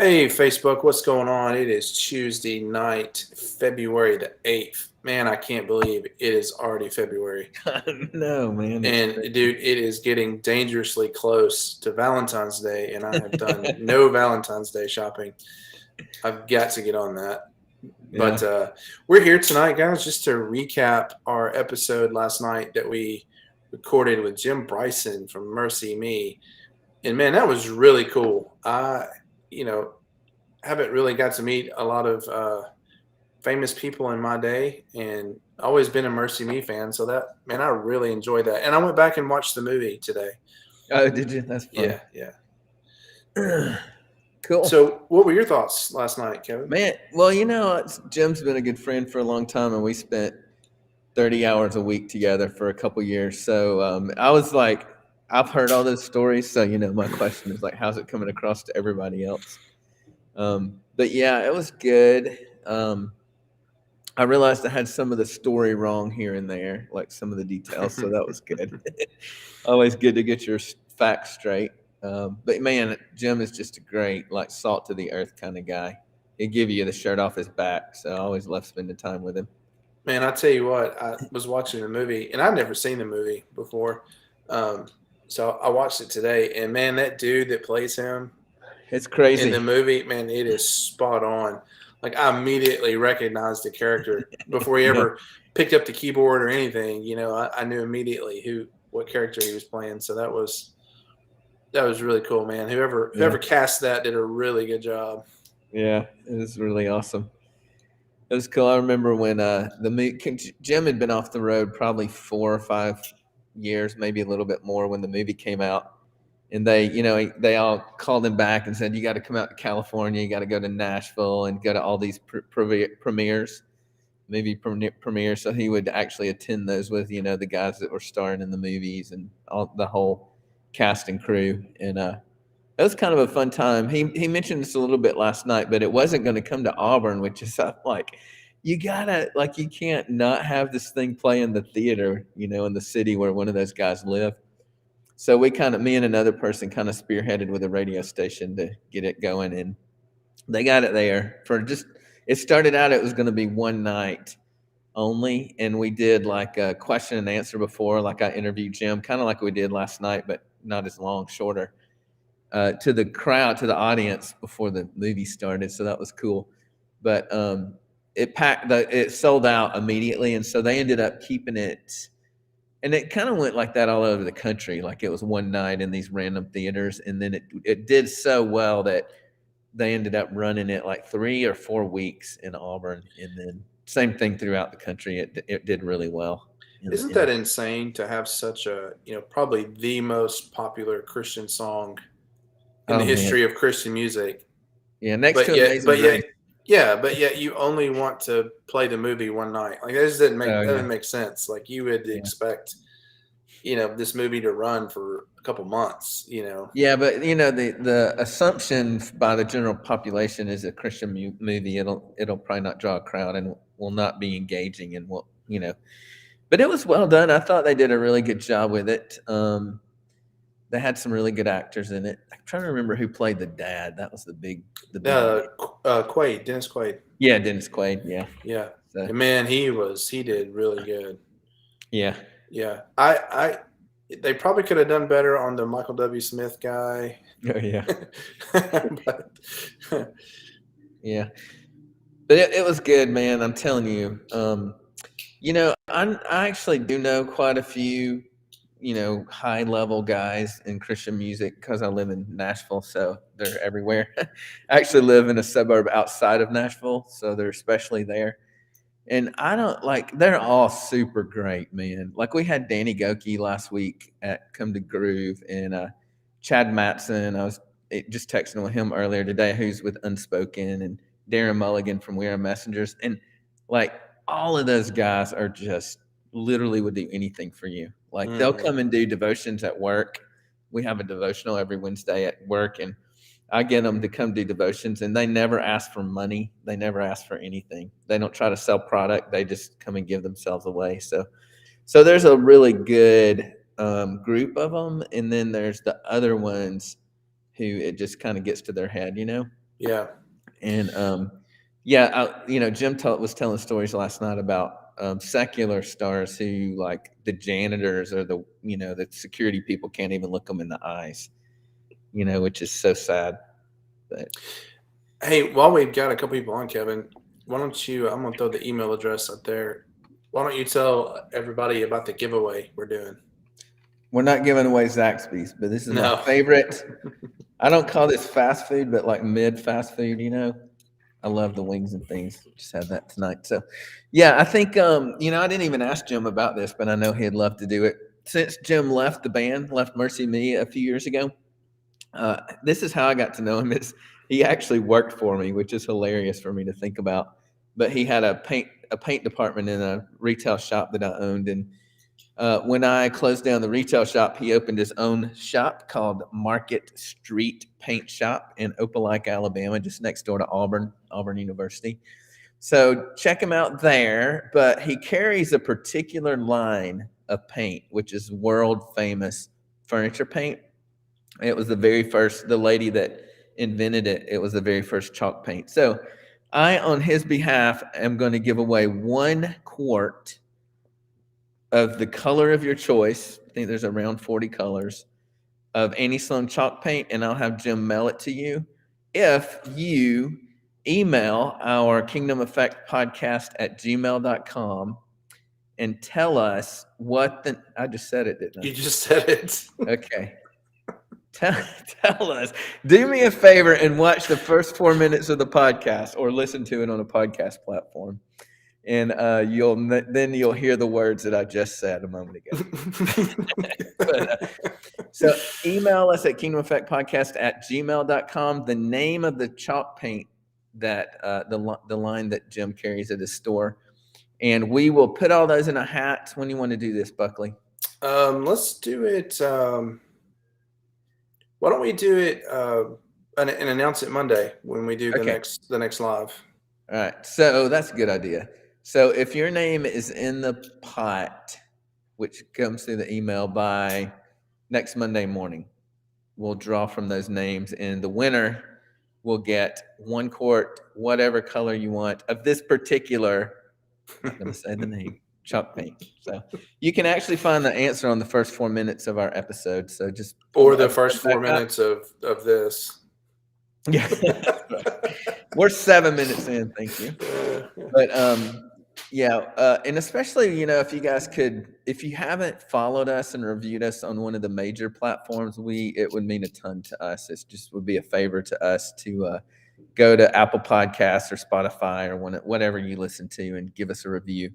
Hey, Facebook, what's going on? It is Tuesday night, February the 8th. Man, I can't believe it is already February. No, man, it's And crazy. dude, it is getting dangerously close to Valentine's Day, and I have done no Valentine's Day shopping. I've got to get on that. But Yeah. we're here tonight, guys, just to recap our episode last night that we recorded with Jim Bryson from Mercy Me. And man, that was really cool. You know, haven't really got to meet a lot of famous people in my day, and always been a Mercy Me fan. So that man, I really enjoyed that, and I went back and watched the movie today. Oh, did you? That's Yeah, fun. yeah. Cool. So, what were your thoughts last night, Kevin? Man, well, Jim's been a good friend for a long time, and we spent 30 hours a week together for a couple years. So I was like, I've heard all those stories. So, my question is like, how's it coming across to everybody else? But yeah, it was good. I realized I had some of the story wrong here and there, like some of the details. So that was good. Always good to get your facts straight. But man, Jim is just a great, like salt to the earth kind of guy. He'd give you the shirt off his back. So I always love spending time with him. Man, I tell you what, I was watching the movie, and I'd never seen the movie before. Um, so I watched it today, and man, that dude that plays him It's in the crazy. movie, man, it is spot on. Like I immediately recognized the character before he Yeah. ever picked up the keyboard or anything. I knew immediately what character he was playing. So that was really cool, man. Whoever Yeah. cast that did a really good job. Yeah. It was really awesome. It was cool. I remember when Jim had been off the road probably 4 or 5 years, maybe a little bit more when the movie came out. And they all called him back and said, "You got to come out to California. You got to go to Nashville and go to all these premieres, movie premieres." So he would actually attend those with the guys that were starring in the movies and all the whole cast and crew. And it was kind of a fun time. He mentioned this a little bit last night, but it wasn't going to come to Auburn, which is like you can't not have this thing play in the theater, in the city where one of those guys live. So me and another person kind of spearheaded with a radio station to get it going, and they got it there for just. It started out it was going to be one night only, and we did like a question and answer before, like I interviewed Jim, kind of like we did last night, but not as long, shorter, to the crowd, to the audience before the movie started. So that was cool. But it sold out immediately, and so they ended up keeping it. And it kind of went like that all over the country. Like it was one night in these random theaters, and then it did so well that they ended up running it like 3 or 4 weeks in Auburn, and then same thing throughout the country. It did really well. Isn't that insane to have such probably the most popular Christian song in the Oh man, history of Christian music? yeah. Next But to yet, Amazing but yet, Grace. yeah, but yet you only want to play the movie one night. Like Oh that yeah, doesn't make sense. Like you would yeah. expect, this movie to run for a couple months. Yeah, but the assumption by the general population is a Christian movie. It'll probably not draw a crowd and will not be engaging and will. But it was well done. I thought they did a really good job with it. They had some really good actors in it. I'm trying to remember who played the dad. That was the big name. Quaid, Dennis Quaid. Yeah, Dennis Quaid. Yeah. Yeah, So and man, he did really good. yeah. Yeah, I they probably could have done better on the Michael W. Smith guy, Oh yeah. but Yeah. But it was good, man. I'm telling you. I actually do know quite a few, high level guys in Christian music because I live in Nashville, so they're everywhere. I actually live in a suburb outside of Nashville, so they're especially there. And I don't like they're all super great, man. Like we had Danny Goki last week at Come to Groove and Chad Matson. I was just texting with him earlier today, who's with Unspoken, and Darren Mulligan from We Are Messengers. And like all of those guys are just literally would do anything for you. Like they'll mhm. come and do devotions at work. We have a devotional every Wednesday at work, and I get them to come do devotions, and they never ask for money. They never ask for anything. They don't try to sell product. They just come and give themselves away. So there's a really good group of them, and then there's the other ones who it just kind of gets to their head. Yeah. And Jim was telling stories last night about secular stars who, like the janitors or the security people, can't even look them in the eyes, which is so sad. But Hey, while we've got a couple people on, Kevin, why don't you? I'm gonna throw the email address up there. Why don't you tell everybody about the giveaway we're doing? we're not giving away Zaxby's, but this is my No. favorite. I don't call this fast food, but like mid fast food, I love the wings and things. Just had that tonight. So, yeah, I think, I didn't even ask Jim about this, but I know he'd love to do it. Since Jim left the band, left Mercy Me a few years ago, this is how I got to know him. He actually worked for me, which is hilarious for me to think about. But he had a paint department in a retail shop that I owned, and when I closed down the retail shop, he opened his own shop called Market Street Paint Shop in Opelika, Alabama, just next door to Auburn University. So check him out there. But he carries a particular line of paint, which is world famous furniture paint. It was the lady that invented it. It was the very first chalk paint. So I, on his behalf, am going to give away 1 quart of the color of your choice. I think there's around 40 colors of Annie Sloan chalk paint, and I'll have Jim mail it to you if you email our Kingdom Effect podcast at gmail.com and tell us I just said it, didn't I? You just said it. Okay. Tell us. Do me a favor and watch the first 4 minutes of the podcast, or listen to it on a podcast platform. And you'll hear the words that I just said a moment ago. So email us at kingdomeffectpodcast@gmail.com. The name of the chalk paint that the line that Jim carries at his store, and we will put all those in a hat. When do you want to do this, Buckley? Let's do it. Why don't we do it and announce it Monday when we do the next live? All right. So that's a good idea. So if your name is in the pot, which comes through the email by next Monday morning, we'll draw from those names, and the winner will get 1 quart, whatever color you want, of this particular, I'm not going to say the name, chalk paint. So you can actually find the answer on the first 4 minutes of our episode. So just the first 4 minutes of this. Yeah. We're 7 minutes in, thank you. But and especially, if you guys if you haven't followed us and reviewed us on one of the major platforms, it would mean a ton to us. It just would be a favor to us to go to Apple Podcasts or Spotify or whatever you listen to, and give us a review.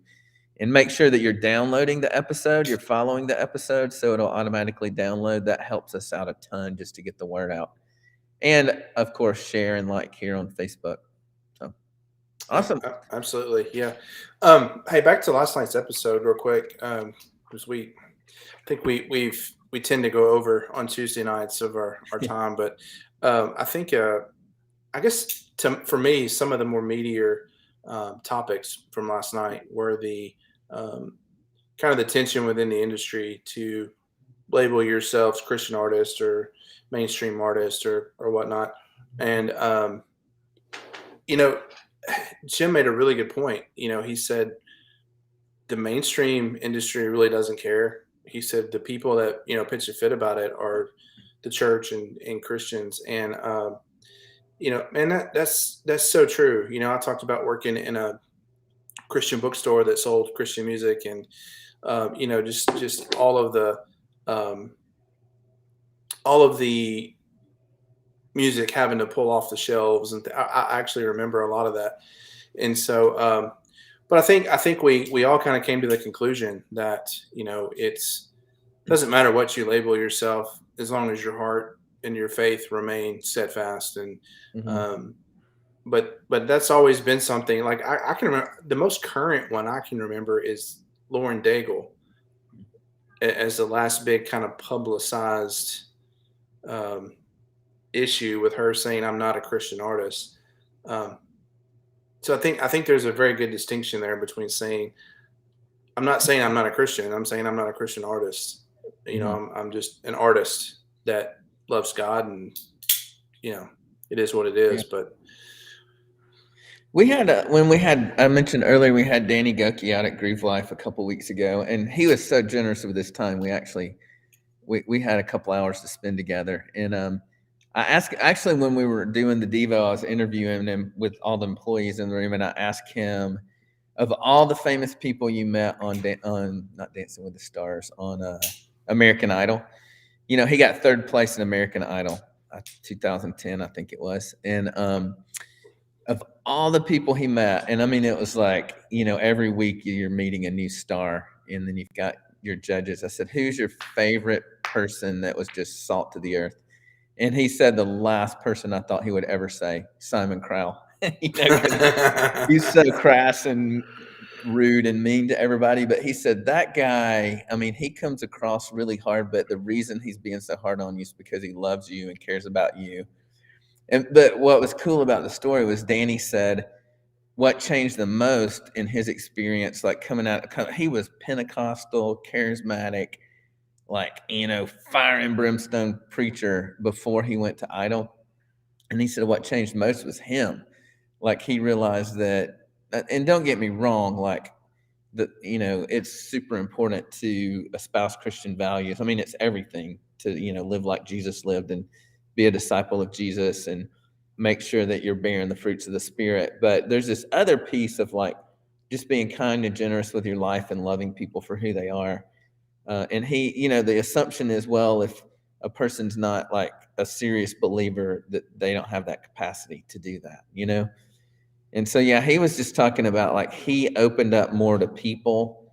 And make sure that you're downloading the episode, you're following the episode, so it'll automatically download. That helps us out a ton just to get the word out. And, of course, share and like here on Facebook. So, awesome. Absolutely, yeah. Hey, back to last night's episode real quick, because I think we tend to go over on Tuesday nights of our time, but I think I guess for me, some of the more meatier topics from last night were the kind of the tension within the industry to label yourselves Christian artists or mainstream artists or whatnot. And, Jim made a really good point. He said the mainstream industry really doesn't care. He said the people that, pitch a fit about it are the church and Christians. And, man, that's so true. I talked about working in a Christian bookstore that sold Christian music, and, just all of the music having to pull off the shelves, and I actually remember a lot of that. And so, but I think we all kind of came to the conclusion that it doesn't matter what you label yourself, as long as your heart and your faith remain steadfast. And but that's always been something. Like I can remember the most current one I can remember is Lauren Daigle as the last big kind of publicized issue with her saying I'm not a Christian artist. So I think there's a very good distinction there between saying I'm not saying I'm not a Christian. I'm saying I'm not a Christian artist. I'm just an artist that loves God, and it is what it is. But We had I mentioned earlier, we had Danny Goki out at Grieve Life a couple weeks ago, and he was so generous with his time. We had a couple hours to spend together, and I asked, actually, when we were doing the Devo, I was interviewing him with all the employees in the room, and I asked him, of all the famous people you met on not Dancing with the Stars, on American Idol, you know, he got third place in American Idol, 2010, I think it was, and of all the people he met, and I mean, it was like, you know, every week you're meeting a new star, and then you've got your judges. I said, who's your favorite person that was just salt to the earth? And he said the last person I thought he would ever say, Simon Crowell. You know, 'cause he's so crass and rude and mean to everybody. But he said that guy, I mean, he comes across really hard, but the reason he's being so hard on you is because he loves you and cares about you. But what was cool about the story was Danny said what changed the most in his experience, like coming out, he was Pentecostal, charismatic, like, you know, fire and brimstone preacher before he went to Idol. And he said what changed most was him. Like, he realized that, and don't get me wrong, like, you know, it's super important to espouse Christian values. I mean, it's everything to, you know, live like Jesus lived and be a disciple of Jesus and make sure that you're bearing the fruits of the Spirit. But there's this other piece of like just being kind and generous with your life and loving people for who they are. And he, you know, the assumption is, well, if a person's not like a serious believer, that they don't have that capacity to do that, you know? And so, yeah, he was just talking about like he opened up more to people,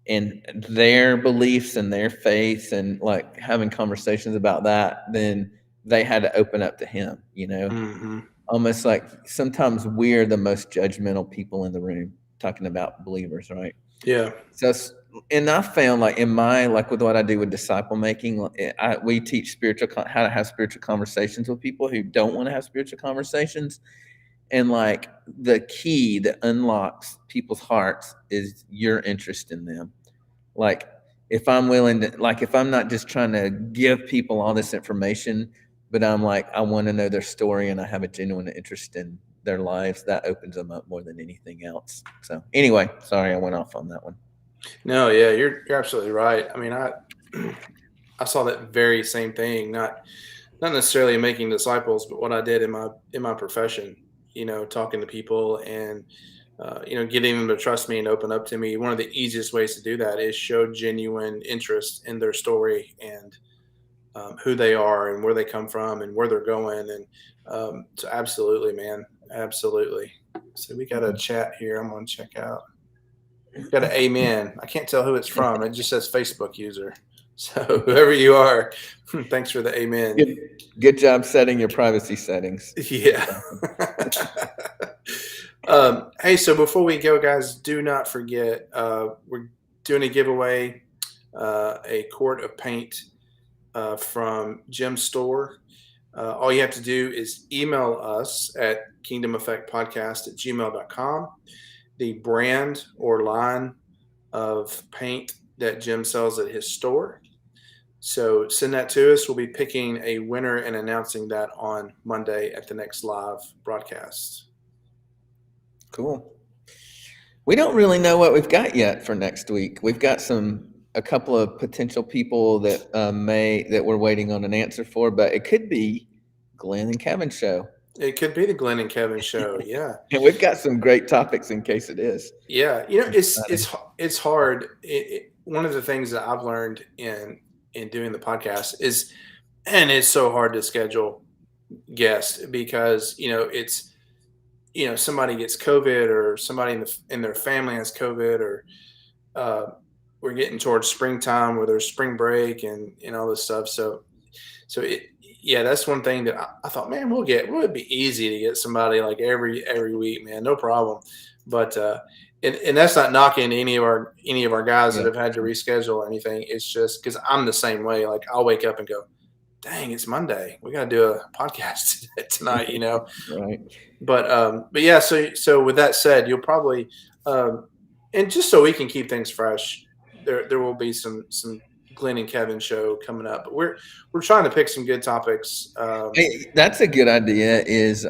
and their beliefs and their faith, and like having conversations about that, then they had to open up to him, you know? Mm-hmm. Almost like sometimes we're the most judgmental people in the room talking about believers, right? Yeah. So, and I found like in my, like with what I do with disciple making, we teach how to have spiritual conversations with people who don't want to have spiritual conversations. And like the key that unlocks people's hearts is your interest in them. Like, if I'm willing to, like, if I'm not just trying to give people all this information, but I'm like, I want to know their story and I have a genuine interest in their lives, that opens them up more than anything else. So anyway, sorry, I went off on that one. No, yeah, you're absolutely right. I mean, I saw that very same thing, not necessarily making disciples, but what I did in my profession, you know, talking to people and you know, getting them to trust me and open up to me. One of the easiest ways to do that is show genuine interest in their story and who they are and where they come from and where they're going. And so absolutely, man, absolutely. So we got a chat here. I'm going to check out. Got an amen. I can't tell who it's from. It just says Facebook user. So whoever you are, thanks for the amen. Good job setting your privacy settings. Yeah. Hey, so before we go, guys, do not forget we're doing a giveaway, a quart of paint from Jim's store. All you have to do is email us at kingdomeffectpodcast@gmail.com. The brand or line of paint that Jim sells at his store. So send that to us. We'll be picking a winner and announcing that on Monday at the next live broadcast. Cool. We don't really know what we've got yet for next week. We've got a couple of potential people that that we're waiting on an answer for, but it could be Glenn and Kevin show. It could be the Glenn and Kevin show. Yeah. And we've got some great topics in case it is. Yeah. You know, it's hard. One of the things that I've learned in doing the podcast is, and it's so hard to schedule guests because, you know, it's, you know, somebody gets COVID or somebody in their family has COVID, or we're getting towards springtime where there's spring break and all this stuff. So yeah, that's one thing that I thought, man, it would be easy to get somebody like every week, man, no problem. But and that's not knocking any of our guys that have had to reschedule or anything. It's just because I'm the same way. Like, I'll wake up and go, dang, it's Monday. We got to do a podcast tonight, you know? Right. But yeah, so with that said, you'll probably, and just so we can keep things fresh, there will be some Glenn and Kevin show coming up. But we're trying to pick some good topics. Hey, that's a good idea. Is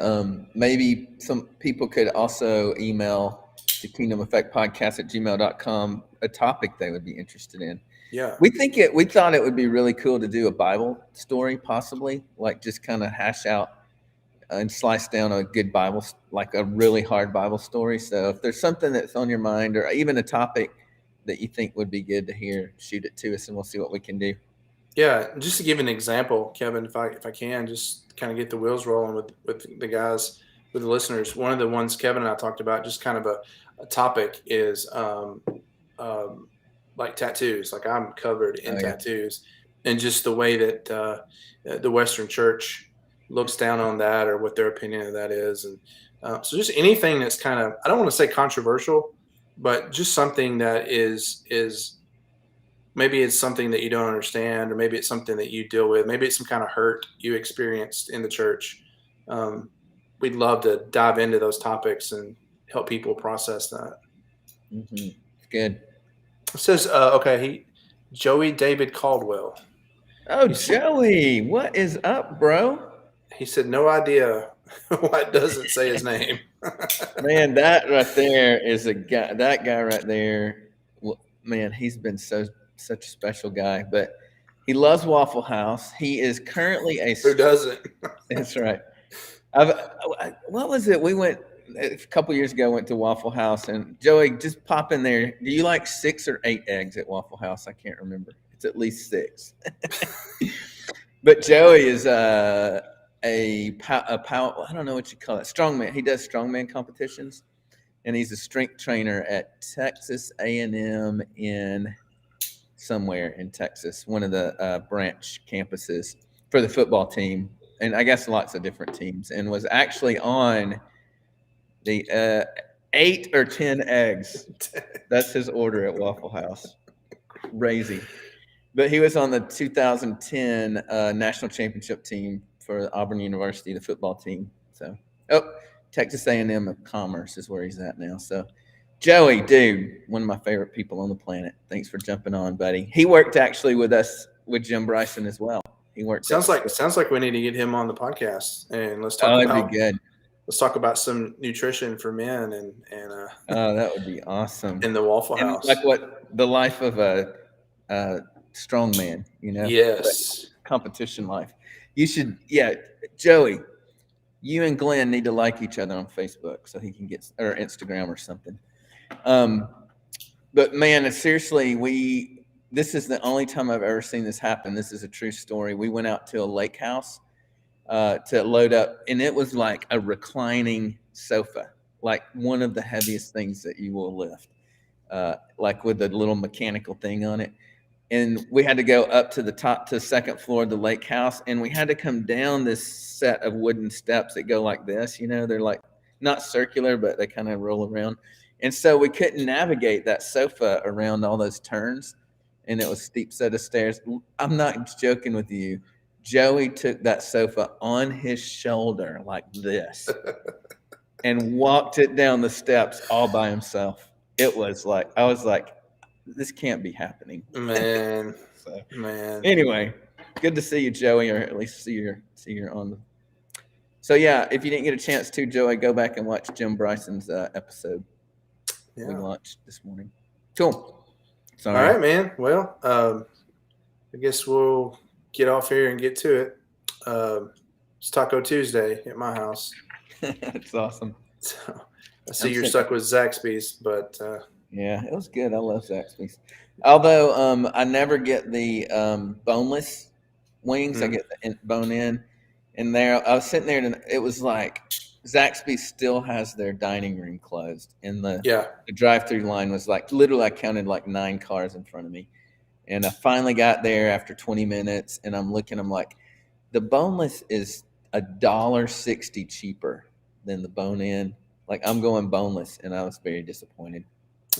maybe some people could also email the Kingdom Effect Podcast at gmail.com a topic they would be interested in. Yeah. We thought it would be really cool to do a Bible story, possibly, like just kind of hash out and slice down a good Bible, like a really hard Bible story. So if there's something that's on your mind, or even a topic that you think would be good to hear, shoot it to us, and we'll see what we can do. Yeah, just to give an example, Kevin, if I can, just kind of get the wheels rolling with the guys, with the listeners. One of the ones Kevin and I talked about, just kind of a topic, is like tattoos. Like I'm covered in tattoos, and just the way that the Western Church looks down on that, or what their opinion of that is, and so just anything that's kind of, I don't want to say controversial, but just something that is maybe it's something that you don't understand, or maybe it's something that you deal with. Maybe it's some kind of hurt you experienced in the church. We'd love to dive into those topics and help people process that. Mm-hmm. Good. It says, Joey David Caldwell. Oh, Joey, what is up, bro? He said, no idea why it doesn't say his name. Man, that right there is a guy. That guy right there, man, he's been such a special guy. But he loves Waffle House. He is currently Who doesn't? That's right. What was it? We went a couple years ago. Went to Waffle House, and Joey, just pop in there. Do you like 6 or 8 eggs at Waffle House? I can't remember. It's at least 6. But Joey is I don't know what you call it, strongman. He does strongman competitions, and he's a strength trainer at Texas A&M in somewhere in Texas, one of the branch campuses for the football team, and I guess lots of different teams, and was actually on the 8 or 10 eggs. That's his order at Waffle House. Crazy. But he was on the 2010 national championship team for Auburn University, the football team. So, Texas A&M of Commerce is where he's at now. So, Joey, dude, one of my favorite people on the planet. Thanks for jumping on, buddy. He worked actually with us, with Jim Bryson as well. He worked. Sounds like we need to get him on the podcast, and let's talk that'd be good. Let's talk about some nutrition for men, and that would be awesome. In the Waffle House, like what the life of a strong man, Yes, competition life. You should, Joey, you and Glenn need to like each other on Facebook so he can get, or Instagram or something. But man, seriously, this is the only time I've ever seen this happen. This is a true story. We went out to a lake house to load up, and it was like a reclining sofa, like one of the heaviest things that you will lift, like with a little mechanical thing on it. And we had to go up to the second floor of the lake house, and we had to come down this set of wooden steps that go like this. They're like not circular, but they kind of roll around. And so we couldn't navigate that sofa around all those turns, and it was a steep set of stairs. I'm not joking with you. Joey took that sofa on his shoulder like this and walked it down the steps all by himself. It was like, I was like, this can't be happening, man. Man. Anyway, good to see you, Joey, or at least see you're on. So yeah, if you didn't get a chance to, Joey, go back and watch Jim Bryson's episode we launched this morning. Cool. Sorry. All right, man. Well, I guess we'll get off here and get to it. It's Taco Tuesday at my house. That's awesome. So I see you're stuck with Zaxby's, but yeah, it was good. I love Zaxby's. Although I never get the boneless wings. I get the bone in. And there, I was sitting there, and it was like Zaxby's still has their dining room closed. And the drive-through line was like, literally, I counted like 9 cars in front of me. And I finally got there after 20 minutes, and I'm like, the boneless is $1.60 cheaper than the bone-in. Like, I'm going boneless, and I was very disappointed.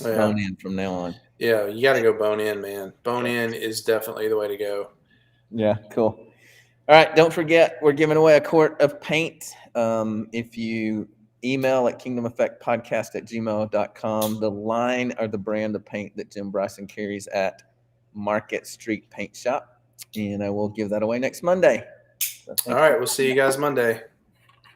Bone in from now on. Yeah, you got to go bone in, man. Bone in is definitely the way to go. Yeah, cool. All right, don't forget, we're giving away a quart of paint. If you email at kingdomeffectpodcast@gmail.com, the line or the brand of paint that Jim Bryson carries at Market Street Paint Shop, and I will give that away next Monday. So All right, we'll see you guys Monday.